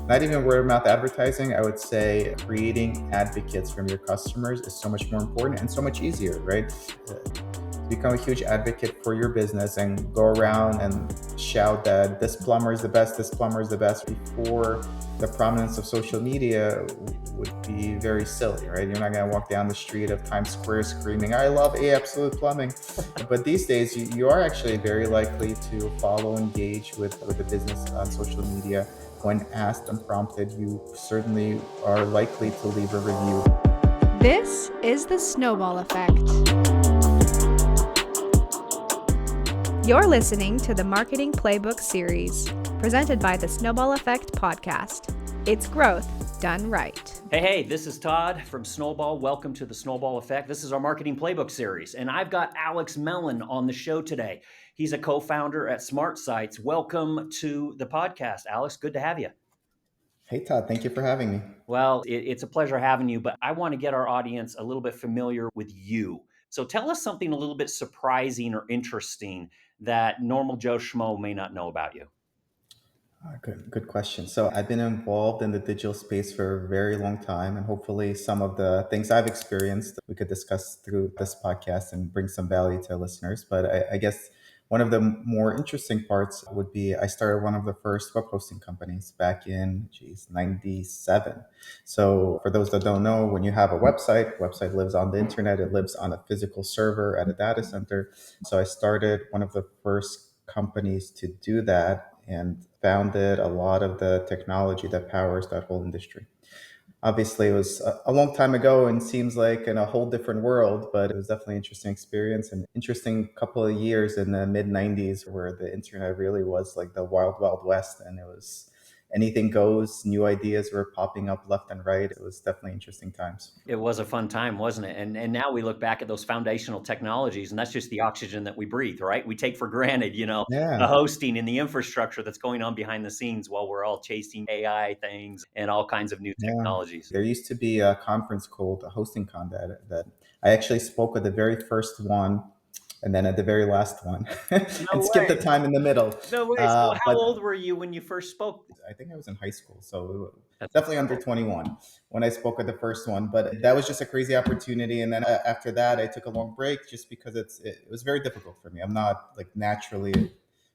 Not even word of mouth advertising. I would say creating advocates from your customers is so much more important and so much easier, right? Become a huge advocate for your business and go around and shout that this plumber is the best, this plumber is the best before the prominence of social media would be very silly, right? You're not going to walk down the street of Times Square screaming, I love A Absolute Plumbing. But these days, you are actually very likely to follow, engage with the business on social media. When asked and prompted, you certainly are likely to leave a review. This is the Snowball Effect. You're listening to the Marketing Playbook series, presented by the Snowball Effect podcast. It's growth done right. Hey, this is Todd from Snowball. Welcome to the Snowball Effect. This is our Marketing Playbook series, and I've got Alex Melen on the show today. He's a co-founder at SmartSites. Welcome to the podcast, Alex. Good to have you. Hey, Todd, thank you for having me. Well, it's a pleasure having you, but I want to get our audience a little bit familiar with you. So tell us something a little bit surprising or interesting that normal Joe Schmo may not know about you. Good question. So I've been involved in the digital space for a very long time, and hopefully some of the things I've experienced we could discuss through this podcast and bring some value to listeners. But I guess one of the more interesting parts would be I started one of the first web hosting companies back in, 97. So for those that don't know, when you have a website lives on the internet, it lives on a physical server at a data center. So I started one of the first companies to do that and founded a lot of the technology that powers that whole industry. Obviously, it was a long time ago and seems like in a whole different world, but it was definitely an interesting experience and interesting couple of years in the mid 90s where the internet really was like the wild, wild west. And it was anything goes, new ideas were popping up left and right. It was definitely interesting times. It was a fun time, wasn't it? And now we look back at those foundational technologies, and that's just the oxygen that we breathe, right? We take for granted, the Yeah. hosting and the infrastructure that's going on behind the scenes while we're all chasing AI things and all kinds of new Yeah, technologies. there used to be a conference called a Hosting Con that I actually spoke at the very first one and then at the very last one and No skipped the way. time in the middle. No way. So how But old were you when you first spoke? I think I was in high school, so That's definitely under incredible. 21 when I spoke at the first one. But that was just a crazy opportunity. And then after that, I took a long break just because it was very difficult for me. I'm not like naturally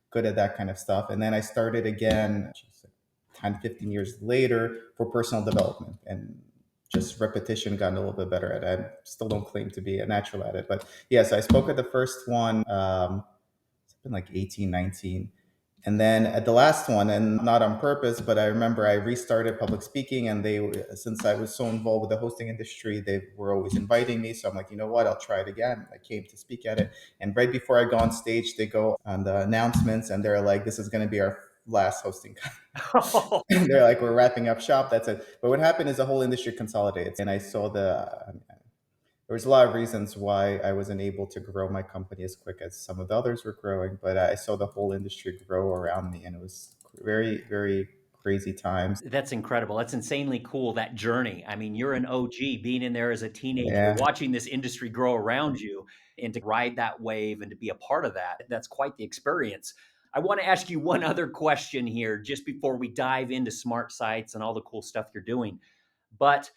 good at that kind of stuff. And then I started again, 10, 15 years later for personal development and just repetition got a little bit better at it. I still don't claim to be a natural at it, but yes, I spoke at the first one. It's been like 18, 19. And then at the last one, and not on purpose, but I remember I restarted public speaking, and since I was so involved with the hosting industry, they were always inviting me. So I'm like, you know what, I'll try it again. I came to speak at it, and right before I go on stage, they go on the announcements, and they're like, "This is going to be our last hosting." They're like, "We're wrapping up shop. That's it." But what happened is the whole industry consolidates, and I saw there was a lot of reasons why I wasn't able to grow my company as quick as some of the others were growing, but I saw the whole industry grow around me, and it was very, very crazy times. That's incredible. That's insanely cool, that journey. I mean, you're an OG being in there as a teenager, Yeah, watching this industry grow around you and to ride that wave and to be a part of that. That's quite the experience. I want to ask you one other question here just before we dive into smart sites and all the cool stuff you're doing. But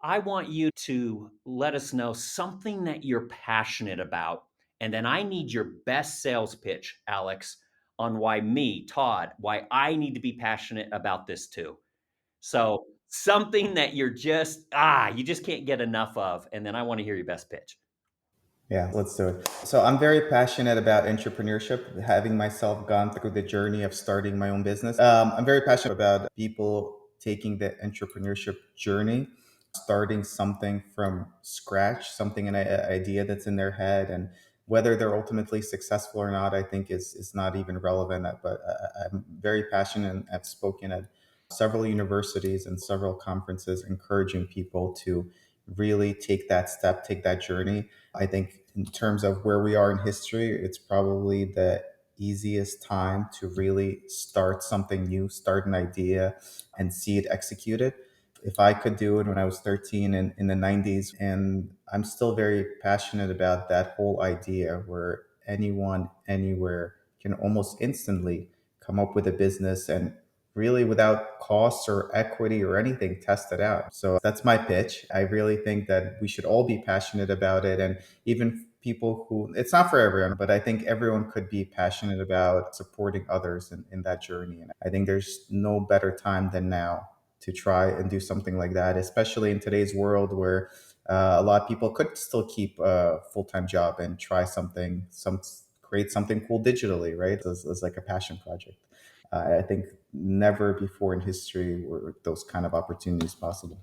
I want you to let us know something that you're passionate about. And then I need your best sales pitch, Alex, on why me, Todd, why I need to be passionate about this too. So something that you just can't get enough of. And then I want to hear your best pitch. yeah, let's do it. So I'm very passionate about entrepreneurship, having myself gone through the journey of starting my own business. I'm very passionate about people taking the entrepreneurship journey, starting something from scratch, something an idea that's in their head, and whether they're ultimately successful or not, I think is not even relevant. But I'm very passionate and I've spoken at several universities and several conferences, encouraging people to really take that step, take that journey. I think in terms of where we are in history, it's probably the easiest time to really start something new, start an idea and see it executed. If I could do it when I was 13 in the 90s, and I'm still very passionate about that whole idea where anyone, anywhere can almost instantly come up with a business and really without costs or equity or anything test it out. So that's my pitch. I really think that we should all be passionate about it. And even people who, it's not for everyone, but I think everyone could be passionate about supporting others in that journey. And I think there's no better time than now to try and do something like that, especially in today's world where a lot of people could still keep a full-time job and try create something cool digitally, right? As like a passion project. I think never before in history were those kind of opportunities possible.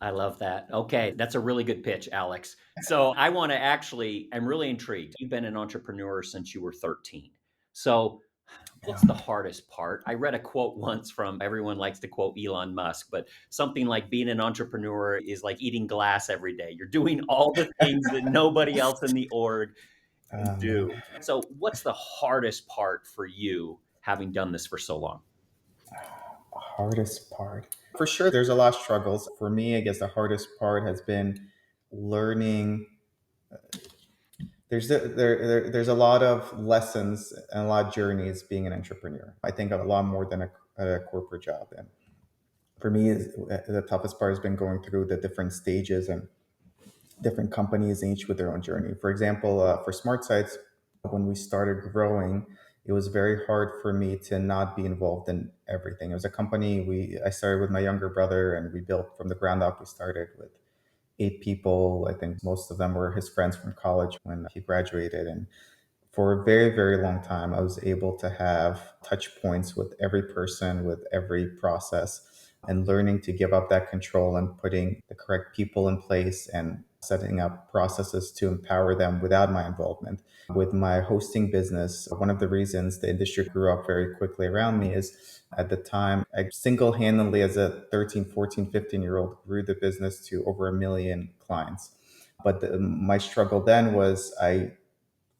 I love that. Okay, that's a really good pitch, Alex. So I want to actually, I'm really intrigued. You've been an entrepreneur since you were 13. So what's the Yeah. hardest part? I read a quote once from, everyone likes to quote Elon Musk, but something like being an entrepreneur is like eating glass every day. You're doing all the things that nobody else in the org can Man, do. So what's the hardest part for you having done this for so long? hardest part. For sure, there's a lot of struggles. For me, I guess the hardest part has been learning. There's a lot of lessons and a lot of journeys being an entrepreneur. I think a lot more than a corporate job. And for me, the toughest part has been going through the different stages and different companies, each with their own journey. For example, for SmartSites, when we started growing, it was very hard for me to not be involved in everything. It was a company I started with my younger brother, and we built from the ground up. We started with 8 people. I think most of them were his friends from college when he graduated, and for a very, very long time, I was able to have touch points with every person, with every process, and learning to give up that control and putting the correct people in place and setting up processes to empower them without my involvement. With my hosting business, one of the reasons the industry grew up very quickly around me is at the time, I single handedly, as a 13, 14, 15-year-old, grew the business to over 1 million clients. But my struggle then was I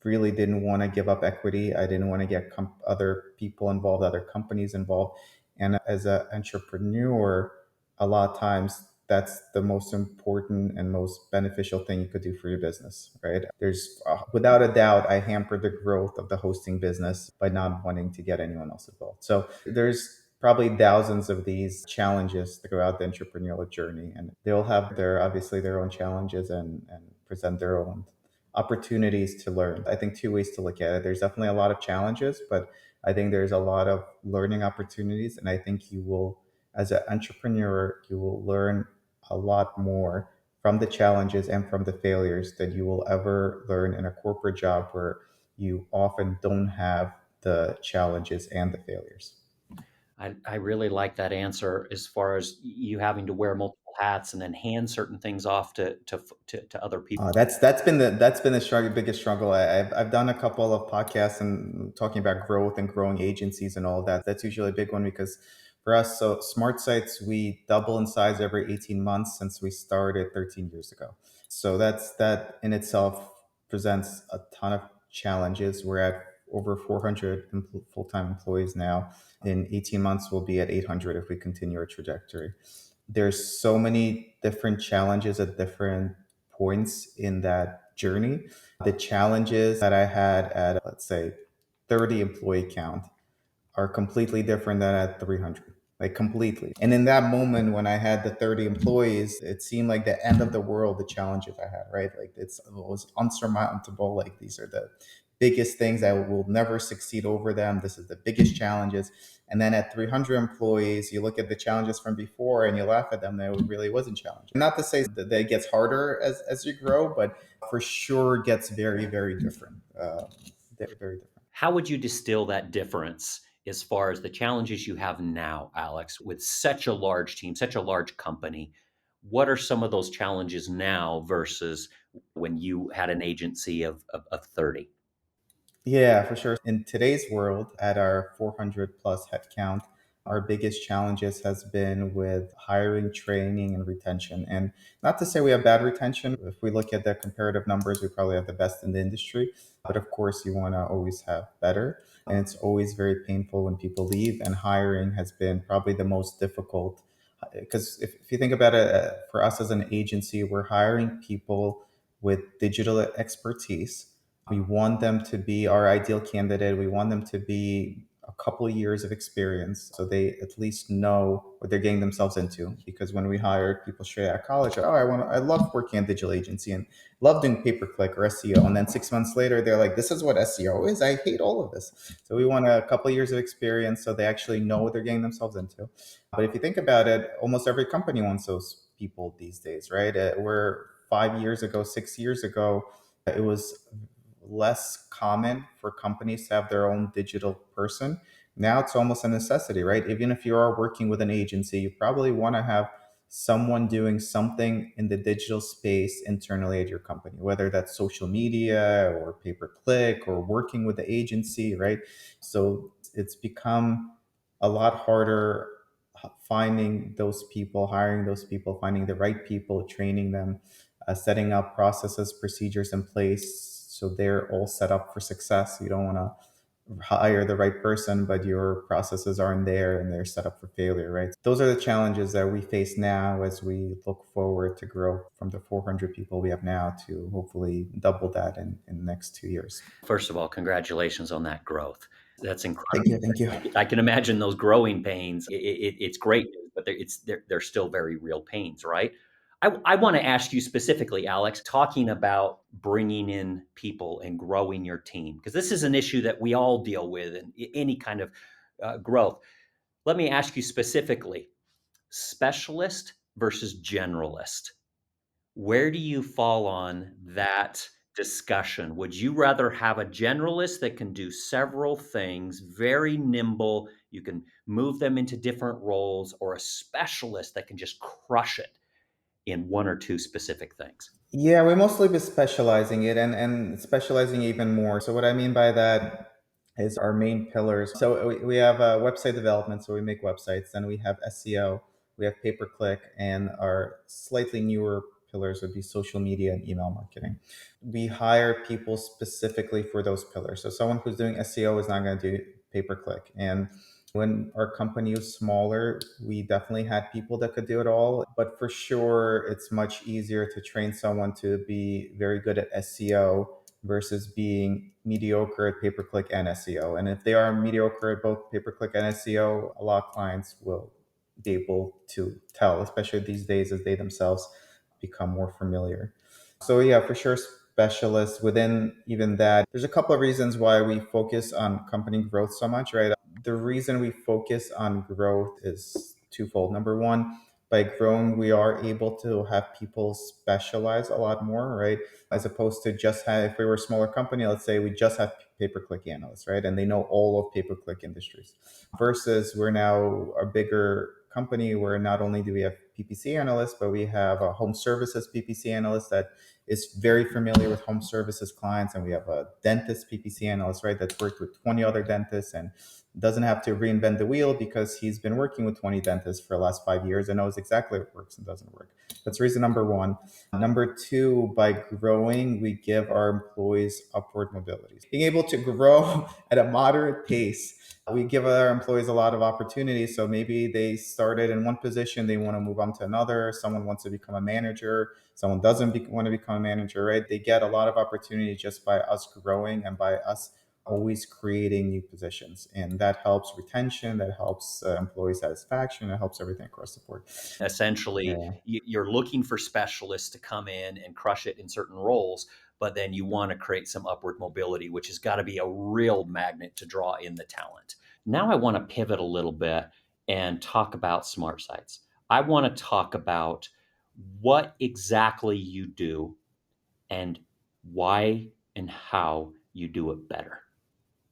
really didn't want to give up equity. I didn't want to get other people involved, other companies involved. And as an entrepreneur, a lot of times that's the most important and most beneficial thing you could do for your business, right? There's without a doubt, I hampered the growth of the hosting business by not wanting to get anyone else involved. So there's probably thousands of these challenges throughout the entrepreneurial journey, and they'll have obviously their own challenges and present their own opportunities to learn. I think two ways to look at it. There's definitely a lot of challenges, but I think there's a lot of learning opportunities. And I think you will, as an entrepreneur, you will learn a lot more from the challenges and from the failures that you will ever learn in a corporate job where you often don't have the challenges and the failures. I really like that answer as far as you having to wear multiple hats and then hand certain things off to other people. That's been the biggest struggle. I've done a couple of podcasts and talking about growth and growing agencies and all that. That's usually a big one because for us, so Smart Sites, we double in size every 18 months since we started 13 years ago. So that in itself presents a ton of challenges. We're at over 400 full-time employees now. In 18 months, we'll be at 800 if we continue our trajectory. There's so many different challenges at different points in that journey. The challenges that I had at, let's say, 30 employee count are completely different than at 300, like completely. And in that moment when I had the 30 employees, it seemed like the end of the world, the challenges I had, right? Like it was unsurmountable. Like these are the biggest things. I will never succeed over them. This is the biggest challenges. And then at 300 employees, you look at the challenges from before and you laugh at them. That really wasn't challenging. Not to say that it gets harder as you grow, but for sure gets very, very different. Very different. How would you distill that difference as far as the challenges you have now, Alex, with such a large team, such a large company? What are some of those challenges now versus when you had an agency of 30? Yeah, for sure. In today's world, at our 400 plus headcount, our biggest challenges has been with hiring, training, and retention. And not to say we have bad retention. If we look at the comparative numbers, we probably have the best in the industry. But of course, you want to always have better. And it's always very painful when people leave. And hiring has been probably the most difficult. Because if you think about it, for us as an agency, we're hiring people with digital expertise. We want them to be our ideal candidate. We want them to be a couple of years of experience, so they at least know what they're getting themselves into. Because when we hire people straight out of college, oh, I love working in digital agency and love doing pay per click or SEO, and then 6 months later they're like, this is what SEO is. I hate all of this. So we want a couple of years of experience so they actually know what they're getting themselves into. But if you think about it, almost every company wants those people these days, right? Where 5 years ago, 6 years ago, it was less common for companies to have their own digital person. Now it's almost a necessity, right? Even if you are working with an agency, you probably want to have someone doing something in the digital space internally at your company, whether that's social media or pay per click or working with the agency, right? So it's become a lot harder finding those people, hiring those people, finding the right people, training them, setting up processes, procedures in place so they're all set up for success. You don't want to hire the right person, but your processes aren't there and they're set up for failure, right? Those are the challenges that we face now as we look forward to grow from the 400 people we have now to hopefully double that in the next 2 years. First of all, congratulations on that growth. That's Thank incredible. you. Thank you. I can imagine those growing pains. It's great, but they're still very real pains, right? I want to ask you specifically, Alex, talking about bringing in people and growing your team, because this is an issue that we all deal with in any kind of growth. Let me ask you specifically, specialist versus generalist. Where do you fall on that discussion? Would you rather have a generalist that can do several things, very nimble, you can move them into different roles, or a specialist that can just crush it in one or two specific things? Yeah, we mostly be specializing it and specializing even more. So what I mean by that is our main pillars. So we have website development, so we make websites. Then we have SEO, we have pay per click, and our slightly newer pillars would be social media and email marketing. We hire people specifically for those pillars. So someone who's doing SEO is not going to do pay per click. And when our company was smaller, we definitely had people that could do it all. But for sure, it's much easier to train someone to be very good at SEO versus being mediocre at pay per click and SEO. And if they are mediocre at both pay per click and SEO, a lot of clients will be able to tell, especially these days as they themselves become more familiar. So, yeah, for sure, specialists within even that. There's a couple of reasons why we focus on company growth so much, right? The reason we focus on growth is twofold. Number one, by growing, we are able to have people specialize a lot more, right? As opposed to just have, if we were a smaller company, let's say we just have pay-per-click analysts, right? And they know all of pay-per-click industries. Versus we're now a bigger company where not only do we have PPC analysts, but we have a home services PPC analyst that is very familiar with home services clients. And we have a dentist PPC analyst, right? That's worked with 20 other dentists and doesn't have to reinvent the wheel because he's been working with 20 dentists for the last 5 years and knows exactly what works and doesn't work. That's reason number one. Number two, by growing, we give our employees upward mobility. Being able to grow at a moderate pace, we give our employees a lot of opportunities. So maybe they started in one position, they want to move on to another. Someone wants to become a manager. Someone doesn't want to become a manager, right? They get a lot of opportunity just by us growing and by us always creating new positions. And that helps retention, that helps employee satisfaction, it helps everything across the board. Essentially, Yeah. you're looking for specialists to come in and crush it in certain roles, but then you want to create some upward mobility, which has got to be a real magnet to draw in the talent. Now I want to pivot a little bit and talk about SmartSites. I want to talk about what exactly you do and why and how you do it better.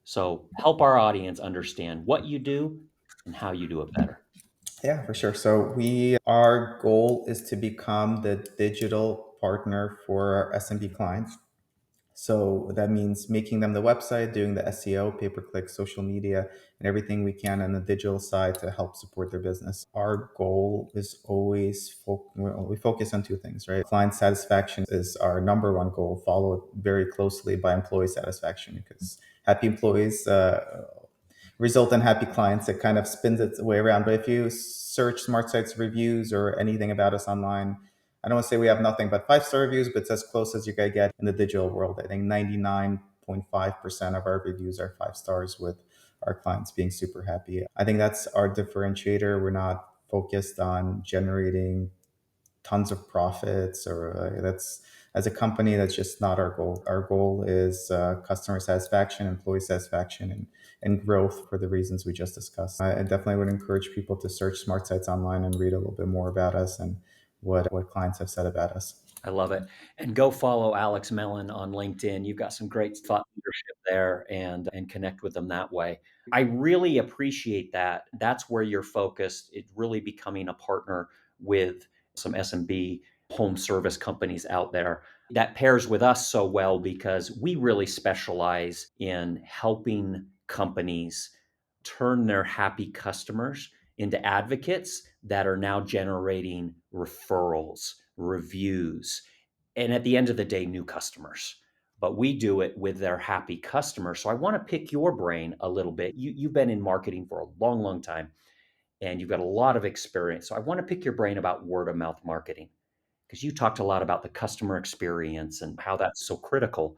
So help our audience understand what you do and how you do it better. Yeah, for sure. So our goal is to become the digital partner for our SMB clients. So that means making them the website, doing the SEO, pay per click, social media, and everything we can on the digital side to help support their business. Our goal is always we focus on two things, right? Client satisfaction is our number one goal, followed very closely by employee satisfaction because happy employees result in happy clients. It kind of spins its way around. But if you search Smart Sites reviews or anything about us online, I don't want to say we have nothing but 5-star reviews, but it's as close as you can get in the digital world. I think 99.5% of our reviews are 5 stars with our clients being super happy. I think that's our differentiator. We're not focused on generating tons of profits, or that's as a company, that's just not our goal. Our goal is customer satisfaction, employee satisfaction, and growth for the reasons we just discussed. I definitely would encourage people to search SmartSites online and read a little bit more about us and what clients have said about us. I love it. And go follow Alex Melen on LinkedIn. You've got some great thought leadership there, and connect with them that way. I really appreciate that. That's where you're focused. It's really becoming a partner with some SMB home service companies out there. That pairs with us so well because we really specialize in helping companies turn their happy customers into advocates that are now generating referrals, reviews, and at the end of the day, new customers. But we do it with their happy customers. So I want to pick your brain a little bit. You've been in marketing for a long, long time, and you've got a lot of experience. So I want to pick your brain about word of mouth marketing because you talked a lot about the customer experience and how that's so critical.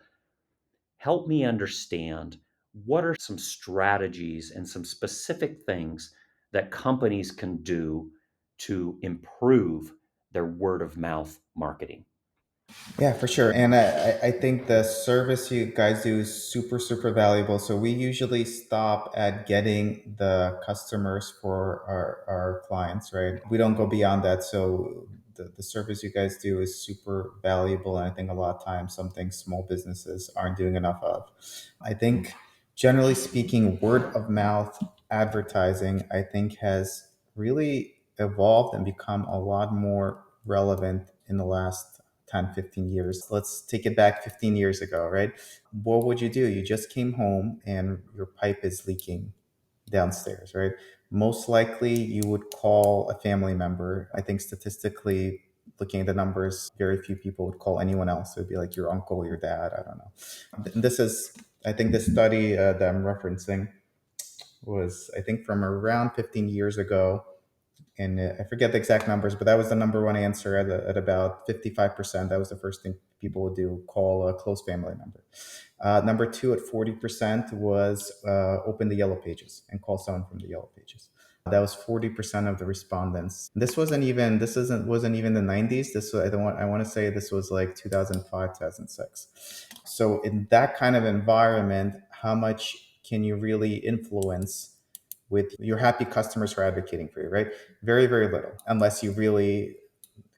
Help me understand, what are some strategies and some specific things that companies can do to improve their word of mouth marketing? Yeah, for sure. And I think the service you guys do is super, super valuable. So we usually stop at getting the customers for our clients, right? We don't go beyond that. So the service you guys do is super valuable. And I think a lot of times something small businesses aren't doing enough of. I think generally speaking, word of mouth advertising, I think, has really evolved and become a lot more relevant in the last 10, 15 years. Let's take it back 15 years ago, right? What would you do? You just came home and your pipe is leaking downstairs, right? Most likely you would call a family member. I think statistically, looking at the numbers, very few people would call anyone else. It would be like your uncle, your dad, I don't know. This is, I think the study that I'm referencing was, I think, from around 15 years ago, and I forget the exact numbers, but that was the number one answer at about 55%. That was the first thing people would do: call a close family member. Number two at 40% was open the yellow pages and call someone from the yellow pages. That was 40% of the respondents. Wasn't even the 90s. I want to say this was like 2005, 2006. So in that kind of environment, how much can you really influence with your happy customers who are advocating for you, right? Very, very little, unless you really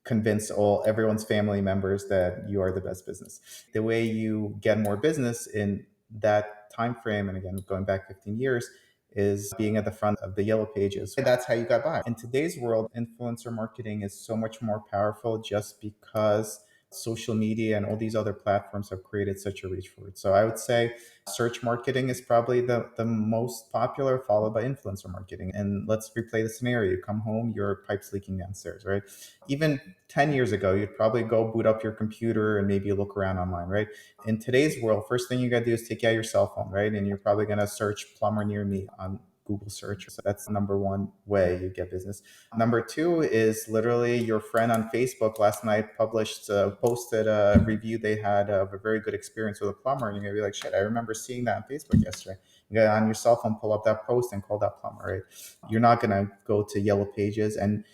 convince everyone's family members that you are the best business. The way you get more business in that time frame, and again, going back 15 years, is being at the front of the yellow pages. And that's how you got by. In today's world, influencer marketing is so much more powerful just because social media and all these other platforms have created such a reach for it. So I would say search marketing is probably the most popular, followed by influencer marketing. And let's replay the scenario. You come home, your pipe's leaking downstairs, right? Even 10 years ago, you'd probably go boot up your computer and maybe look around online, right? In today's world, first thing you got to do is take out your cell phone, right? And you're probably going to search plumber near me on Google search. So that's the number one way you get business. Number two is literally your friend on Facebook last night posted a review they had of a very good experience with a plumber. And you're going to be like, shit, I remember seeing that on Facebook yesterday. You go on your cell phone, pull up that post and call that plumber, right? You're not going to go to yellow pages. And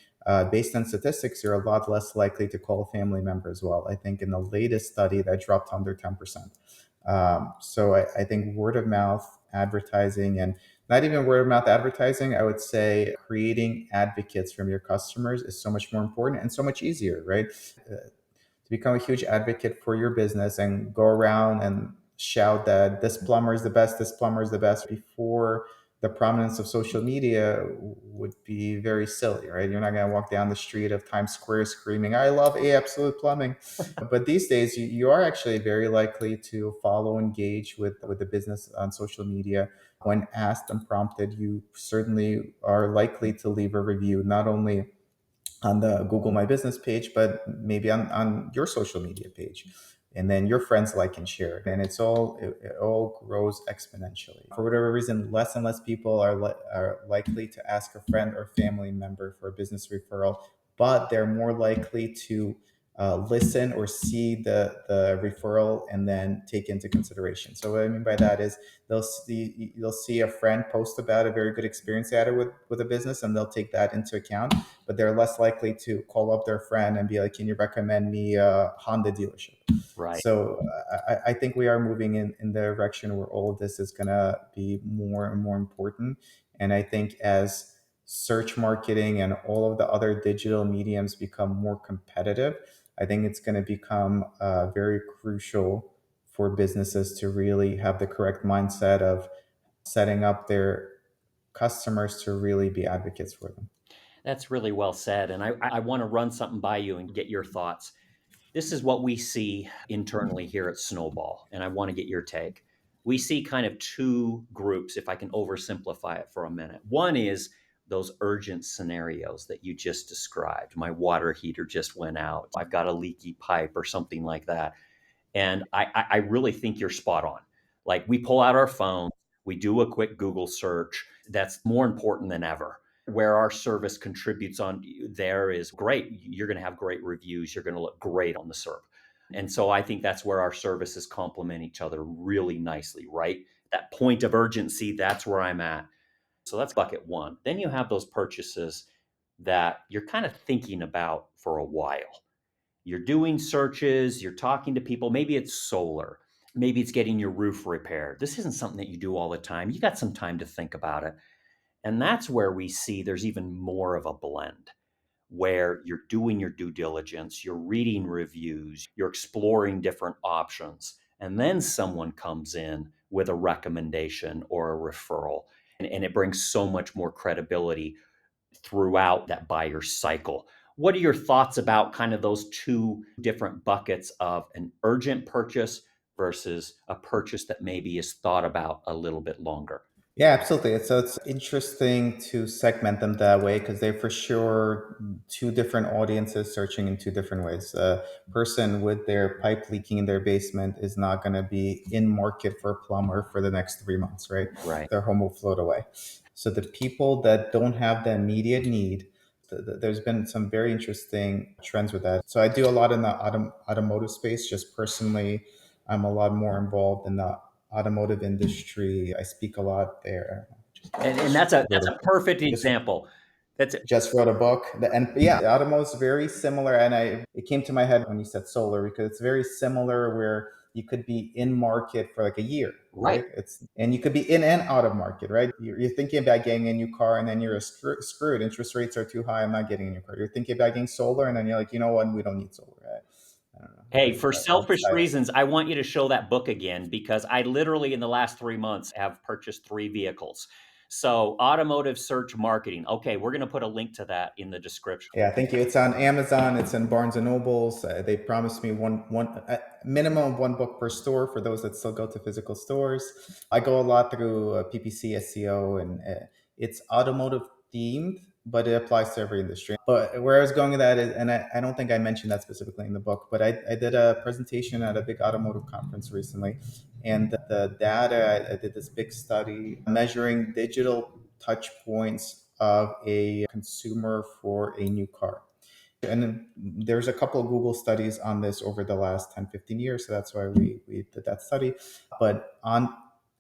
based on statistics, you're a lot less likely to call a family member as well. I think in the latest study that dropped under 10%. So I think word of mouth advertising, and not even word of mouth advertising, I would say creating advocates from your customers is so much more important and so much easier, right? To become a huge advocate for your business and go around and shout that this plumber is the best, this plumber is the best, before the prominence of social media, would be very silly, right? You're not going to walk down the street of Times Square screaming, I love A Absolute Plumbing. But these days, you are actually very likely to follow, engage with the business on social media. When asked and prompted, you certainly are likely to leave a review, not only on the Google My Business page, but maybe on your social media page. And then your friends like and share. And it all grows exponentially. For whatever reason, less and less people are likely to ask a friend or family member for a business referral, but they're more likely to listen or see the referral and then take into consideration. So what I mean by that is they'll see a friend post about a very good experience they had with a business, and they'll take that into account. But they're less likely to call up their friend and be like, "Can you recommend me a Honda dealership?" Right. So I think we are moving in the direction where all of this is going to be more and more important. And I think as search marketing and all of the other digital mediums become more competitive, I think it's going to become very crucial for businesses to really have the correct mindset of setting up their customers to really be advocates for them. That's really well said. And I want to run something by you and get your thoughts. This is what we see internally here at Snowball, and I want to get your take. We see kind of two groups, if I can oversimplify it for a minute. One is those urgent scenarios that you just described. My water heater just went out. I've got a leaky pipe or something like that. And I really think you're spot on. Like we pull out our phone, we do a quick Google search. That's more important than ever. Where our service contributes on there is great. You're going to have great reviews. You're going to look great on the SERP. And so I think that's where our services complement each other really nicely, right? That point of urgency, that's where I'm at. So that's bucket one. Then you have those purchases that you're kind of thinking about for a while. You're doing searches, you're talking to people. Maybe it's solar. Maybe it's getting your roof repaired. This isn't something that you do all the time. You got some time to think about it. And that's where we see there's even more of a blend where you're doing your due diligence, you're reading reviews, you're exploring different options. And then someone comes in with a recommendation or a referral. And it brings so much more credibility throughout that buyer cycle. What are your thoughts about kind of those two different buckets of an urgent purchase versus a purchase that maybe is thought about a little bit longer? Yeah, absolutely. So it's interesting to segment them that way because they're for sure two different audiences searching in two different ways. A person with their pipe leaking in their basement is not going to be in market for a plumber for the next 3 months, right? Right. Their home will float away. So the people that don't have the immediate need, there's been some very interesting trends with that. So I do a lot in the automotive space. Just personally, I'm a lot more involved in the automotive industry. I speak a lot there. And Just wrote that's a, a perfect just example. That's just wrote a book. And yeah, the automotive is very similar. And it came to my head when you said solar because it's very similar where you could be in market for like a year, right. right? And you could be in and out of market, right? You're thinking about getting a new car and then you're screwed. Interest rates are too high. I'm not getting a new car. You're thinking about getting solar and then you're like, you know what? We don't need solar. I don't know. Hey, for I'll selfish decide. reasons, I want you to show that book again because I literally in the last 3 months have purchased 3 vehicles. So, automotive search marketing. Okay, we're going to put a link to that in the description. Yeah, thank you. It's on Amazon. It's in Barnes and Nobles. They promised me one minimum of one book per store for those that still go to physical stores. I go a lot through PPC, SEO, and it's automotive themed, but it applies to every industry. But where I was going with that is, and I don't think I mentioned that specifically in the book, but I did a presentation at a big automotive conference recently, and the data, I did this big study measuring digital touch points of a consumer for a new car. And then there's a couple of Google studies on this over the last 10, 15 years. So that's why we did that study. But on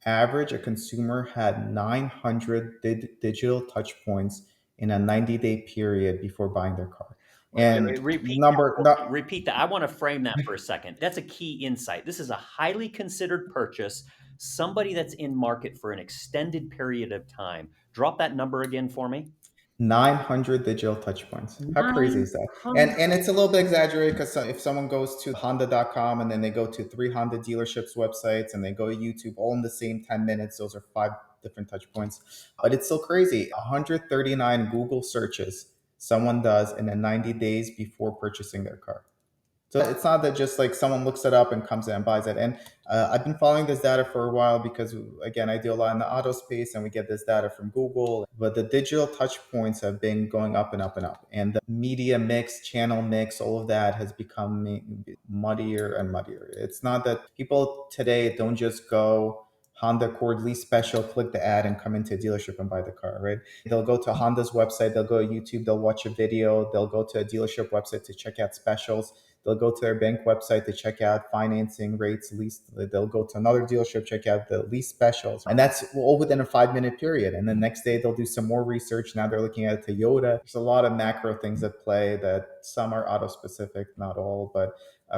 average, a consumer had 900 digital touch points in a 90-day period before buying their car. And Repeat that. number, For no, me. Repeat that. I want to frame that for a second. That's a key insight. This is a highly considered purchase. Somebody that's in market for an extended period of time. Drop that number again for me. 900 digital touch points. How crazy is that? And 900. it's a little bit exaggerated because if someone goes to honda.com and then they go to 3 Honda dealerships websites and they go to YouTube all in the same 10 minutes, those are 5 different touch points. But it's still crazy. 139 Google searches someone does in a 90 days before purchasing their car. So it's not that just like someone looks it up and comes in and buys it. And I've been following this data for a while because, again, I do a lot in the auto space and we get this data from Google. But the digital touch points have been going up and up and up. And the media mix, channel mix, all of that has become muddier and muddier. It's not that people today don't just go Honda Accord lease special, click the ad and come into a dealership and buy the car, right? They'll go to Honda's website, they'll go to YouTube, they'll watch a video, they'll go to a dealership website to check out specials. They'll go to their bank website to check out financing rates, lease. They'll go to another dealership, check out the lease specials. And that's all within a 5-minute period. And the next day they'll do some more research. Now they're looking at Toyota. There's a lot of macro things at play that some are auto specific, not all, but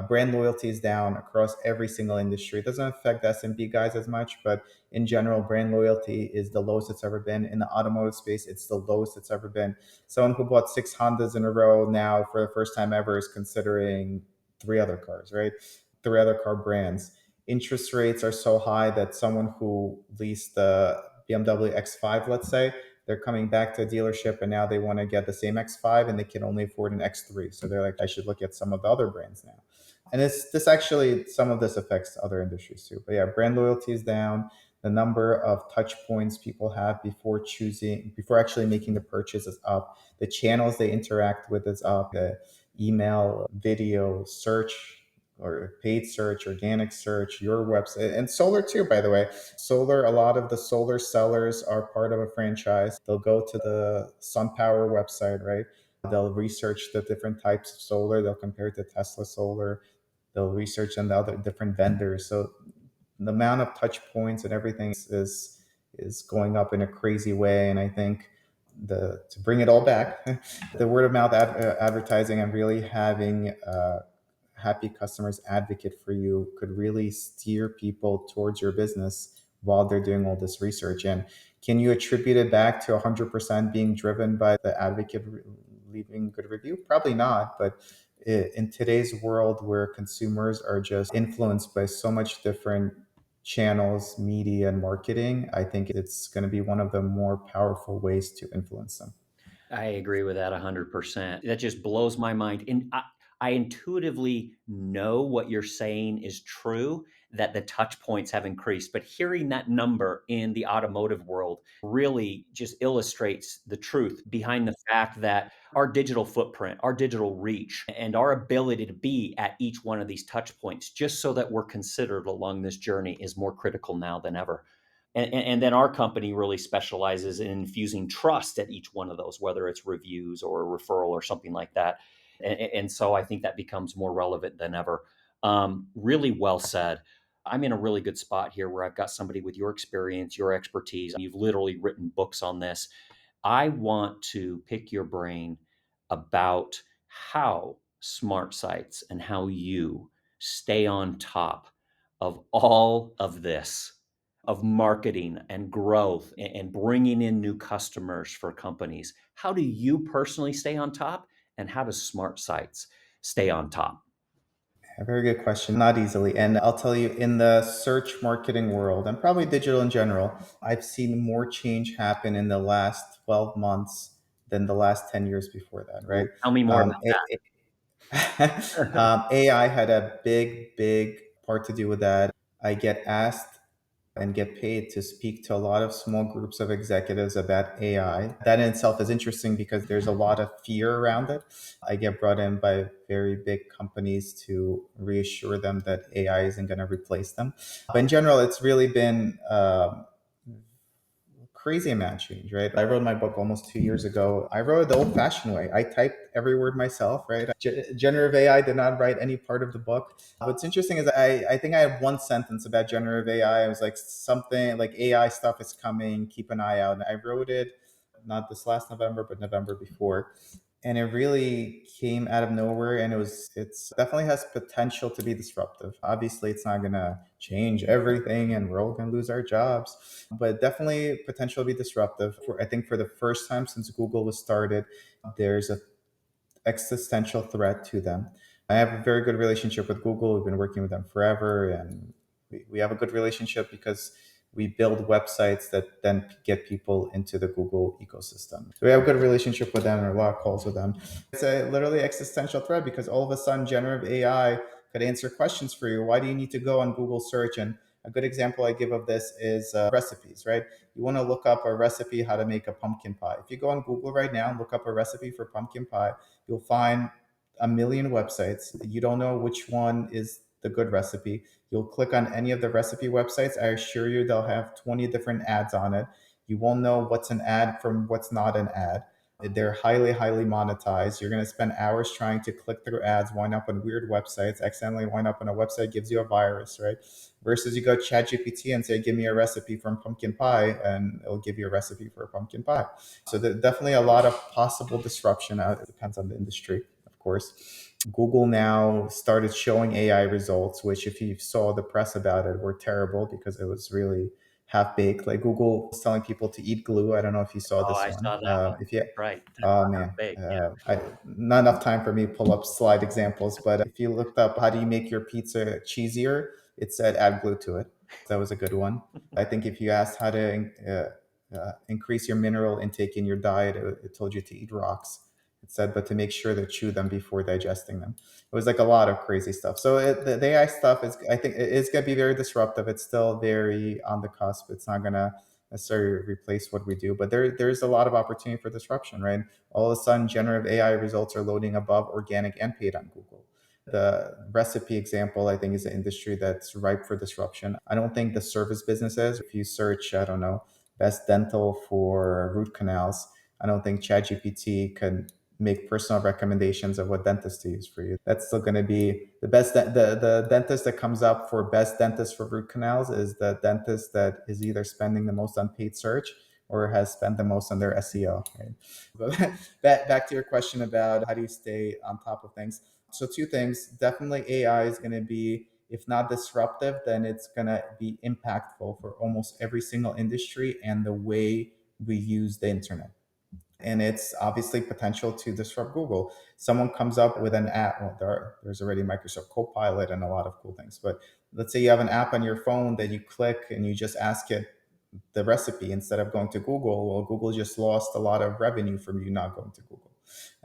brand loyalty is down across every single industry. It doesn't affect SMB guys as much, but in general, brand loyalty is the lowest it's ever been. In the automotive space, it's the lowest it's ever been. Someone who bought 6 Hondas in a row now for the first time ever is considering 3 other cars, right? 3 other car brands. Interest rates are so high that someone who leased the BMW X5, let's say, they're coming back to a dealership and now they want to get the same X5 and they can only afford an X3. So they're like, I should look at some of the other brands now. And this actually, some of this affects other industries too. But yeah, brand loyalty is down. The number of touch points people have before actually making the purchase is up. The channels they interact with is up. The email, video, search, or paid search, organic search, your website, and solar too, by the way. Solar, a lot of the solar sellers are part of a franchise. They'll go to the SunPower website, right? They'll research the different types of solar. They'll compare it to Tesla solar. They'll research on the other different vendors. So the amount of touch points and everything is going up in a crazy way. And I think to bring it all back, the word of mouth advertising and really having happy customers advocate for you could really steer people towards your business while they're doing all this research. And can you attribute it back to 100% being driven by the advocate leaving good review? Probably not, but in today's world where consumers are just influenced by so much different channels, media, and marketing, I think it's going to be one of the more powerful ways to influence them. I agree with that 100%. That just blows my mind. And I intuitively know what you're saying is true, that the touch points have increased. But hearing that number in the automotive world really just illustrates the truth behind the fact that our digital footprint, our digital reach, and our ability to be at each one of these touch points, just so that we're considered along this journey, is more critical now than ever. And then our company really specializes in infusing trust at each one of those, whether it's reviews or a referral or something like that. And so I think that becomes more relevant than ever. Really well said. I'm in a really good spot here where I've got somebody with your experience, your expertise. You've literally written books on this. I want to pick your brain about how SmartSites and how you stay on top of all of this, of marketing and growth and bringing in new customers for companies. How do you personally stay on top, and how does SmartSites stay on top? A very good question. Not easily. And I'll tell you, in the search marketing world and probably digital in general, I've seen more change happen in the last 12 months than the last 10 years before that, Ooh, right? tell me more Um, about A- that. AI had a big part to do with that. I get asked and get paid to speak to a lot of small groups of executives about AI. That in itself is interesting because there's a lot of fear around it. I get brought in by very big companies to reassure them that AI isn't going to replace them. But in general, it's really been crazy amount of change, right? I wrote my book almost 2 years ago. I wrote it the old fashioned way. I typed every word myself, right? Generative AI did not write any part of the book. What's interesting is I think I had one sentence about generative AI. I was like, something like AI stuff is coming, keep an eye out. And I wrote it not this last November, but November before. And it really came out of nowhere, and it's definitely has potential to be disruptive. Obviously it's not going to change everything and we're all going to lose our jobs, but definitely potential to be disruptive. I think for the first time since Google was started, there's a existential threat to them. I have a very good relationship with Google. We've been working with them forever, and we have a good relationship because we build websites that then get people into the Google ecosystem. So we have a good relationship with them and a lot of calls with them. It's a literally existential threat because all of a sudden generative AI could answer questions for you. Why do you need to go on Google search? And a good example I give of this is recipes, right? You want to look up a recipe how to make a pumpkin pie. If you go on Google right now and look up a recipe for pumpkin pie, you'll find a million websites. You don't know which one is the good recipe. You'll click on any of the recipe websites. I assure you they'll have 20 different ads on it. You won't know what's an ad from what's not an ad. They're highly, highly monetized. You're going to spend hours trying to click through ads, wind up on weird websites, accidentally wind up on a website gives you a virus, right? Versus you go ChatGPT and say, give me a recipe from pumpkin pie, and it'll give you a recipe for a pumpkin pie. So there's definitely a lot of possible disruption. It depends on the industry, of course. Google now started showing AI results, which, if you saw the press about it, were terrible because it was really half baked. Like Google was telling people to eat glue. I don't know if you saw Oh, this I one. saw that one. If you, Right. oh man, Big. not enough time for me to pull up slide examples. But if you looked up how do you make your pizza cheesier, it said add glue to it. That was a good one. I think if you asked how to increase your mineral intake in your diet, it told you to eat rocks. It said, but to make sure to chew them before digesting them. It was like a lot of crazy stuff. So the AI stuff is, I think, it is going to be very disruptive. It's still very on the cusp. It's not going to necessarily replace what we do, but there's a lot of opportunity for disruption, right? All of a sudden, generative AI results are loading above organic and paid on Google. The recipe example, I think, is an industry that's ripe for disruption. I don't think the service businesses, if you search, I don't know, best dental for root canals, I don't think ChatGPT can make personal recommendations of what dentist to use for you. That's still going to be the best. The dentist that comes up for best dentist for root canals is the dentist that is either spending the most on paid search or has spent the most on their SEO. Right? But back to your question about how do you stay on top of things. So two things. Definitely AI is going to be, if not disruptive, then it's going to be impactful for almost every single industry and the way we use the internet. And it's obviously potential to disrupt Google. Someone comes up with an app. Well, there's already Microsoft Copilot and a lot of cool things. But let's say you have an app on your phone that you click and you just ask it the recipe instead of going to Google. Well, Google just lost a lot of revenue from you not going to Google.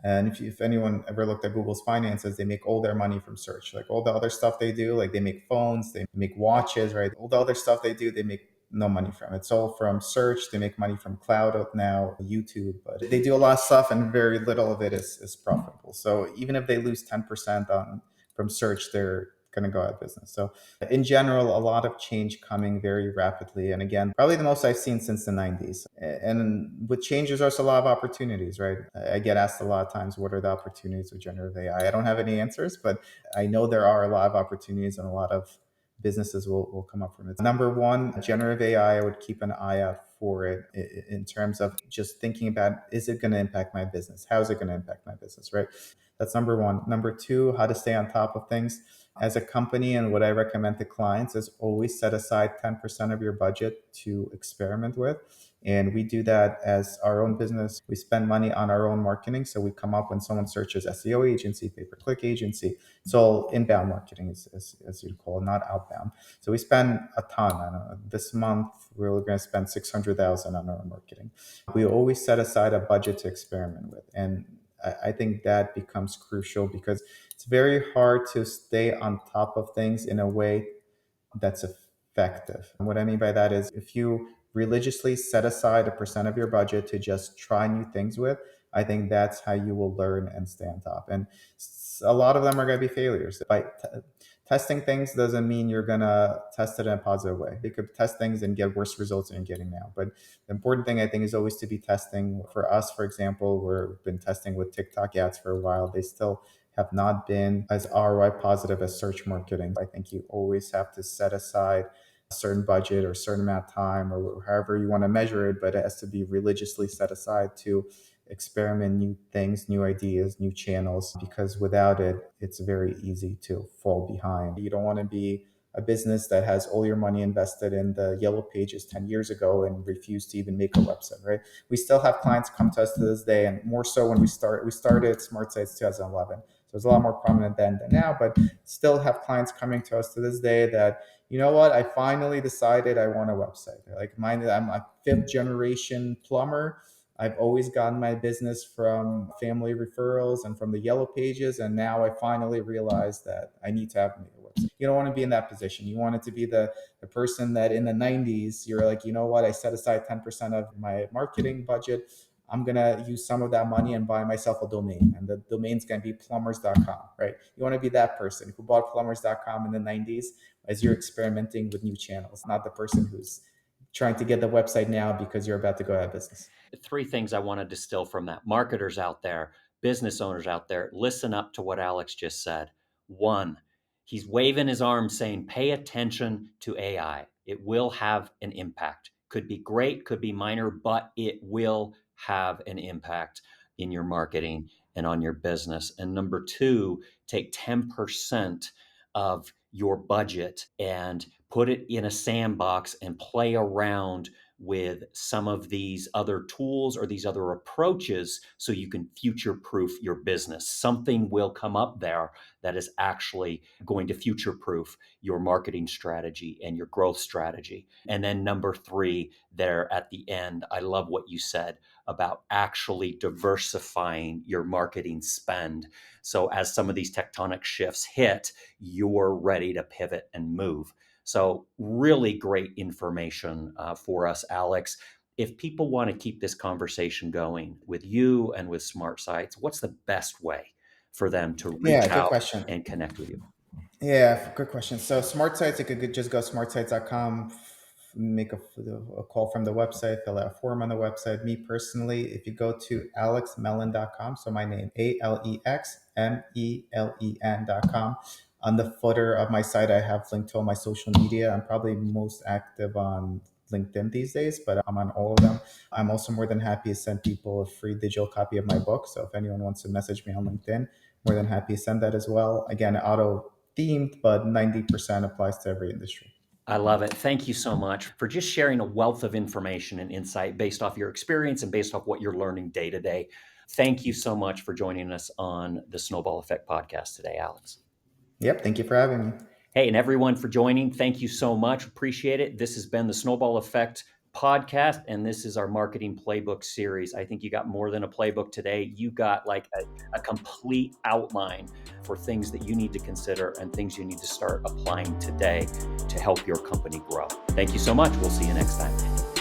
And if anyone ever looked at Google's finances, they make all their money from search. Like all the other stuff they do, like they make phones, they make watches, right? All the other stuff they do, they make no money from. It's all from search. They make money from cloud now, YouTube, but they do a lot of stuff and very little of it is profitable. So even if they lose 10% on from search, they're going to go out of business. So in general, a lot of change coming very rapidly. And again, probably the most I've seen since the 90s. And with change, there's also a lot of opportunities, right? I get asked a lot of times, what are the opportunities with generative AI? I don't have any answers, but I know there are a lot of opportunities and a lot of businesses will come up from it. Number one, generative AI, I would keep an eye out for it in terms of just thinking about, is it going to impact my business? How is it going to impact my business, right? That's number one. Number two, how to stay on top of things. As a company, and what I recommend to clients is always set aside 10% of your budget to experiment with. And we do that as our own business. We spend money on our own marketing. So we come up when someone searches SEO agency, pay-per-click agency. It's all inbound marketing, as you'd call it, not outbound. So we spend a ton. I don't know, this month, we're going to spend 600,000 on our own marketing. We always set aside a budget to experiment with. And I think that becomes crucial because it's very hard to stay on top of things in a way that's effective. And what I mean by that is if you religiously set aside a percent of your budget to just try new things with, I think that's how you will learn and stay on top. And a lot of them are going to be failures. Testing things doesn't mean you're going to test it in a positive way. You could test things and get worse results than you're getting now. But the important thing, I think, is always to be testing. For us, for example, we've been testing with TikTok ads for a while. They still have not been as ROI positive as search marketing. I think you always have to set aside a certain budget or a certain amount of time or however you want to measure it, but it has to be religiously set aside to experiment new things, new ideas, new channels, because without it, it's very easy to fall behind. You don't want to be a business that has all your money invested in the yellow pages 10 years ago and refuse to even make a website, right? We still have clients come to us to this day, and more so when we started SmartSites 2011. So it's a lot more prominent then than now, but still have clients coming to us to this day that, you know what, I finally decided I want a website. They're like, I'm a fifth generation plumber. I've always gotten my business from family referrals and from the yellow pages. And now I finally realized that I need to have a website. You don't want to be in that position. You want it to be the person that in the 90s, you're like, you know what, I set aside 10% of my marketing budget. I'm going to use some of that money and buy myself a domain. And the domain's going to be plumbers.com, right? You want to be that person who bought plumbers.com in the 90s as you're experimenting with new channels, not the person who's trying to get the website now because you're about to go out of business. Three things I want to distill from that. Marketers out there, business owners out there, listen up to what Alex just said. One, he's waving his arm saying, pay attention to AI. It will have an impact. Could be great, could be minor, but it will have an impact in your marketing and on your business. And number two, take 10% of your budget and put it in a sandbox and play around with some of these other tools or these other approaches so you can future proof your business. Something will come up there that is actually going to future proof your marketing strategy and your growth strategy. And then number three, there at the end, I love what you said about actually diversifying your marketing spend. So as some of these tectonic shifts hit, you're ready to pivot and move. So really great information for us, Alex. If people want to keep this conversation going with you and with SmartSites, what's the best way for them to reach Yeah, good out question. and connect with you? Yeah, good question. So smart sites, you could just go smartsites.com, make a call from the website, fill out a form on the website. Me personally, if you go to alexmelen.com, so my name, ALEXMELEN.com, on the footer of my site, I have linked to all my social media. I'm probably most active on LinkedIn these days, but I'm on all of them. I'm also more than happy to send people a free digital copy of my book. So if anyone wants to message me on LinkedIn, more than happy to send that as well. Again, auto themed, but 90% applies to every industry. I love it. Thank you so much for just sharing a wealth of information and insight based off your experience and based off what you're learning day to day. Thank you so much for joining us on the Snowball Effect podcast today, Alex. Yep. Thank you for having me. Hey, and everyone for joining. Thank you so much. Appreciate it. This has been the Snowball Effect podcast, and this is our marketing playbook series. I think you got more than a playbook today. You got like a complete outline for things that you need to consider and things you need to start applying today to help your company grow. Thank you so much. We'll see you next time.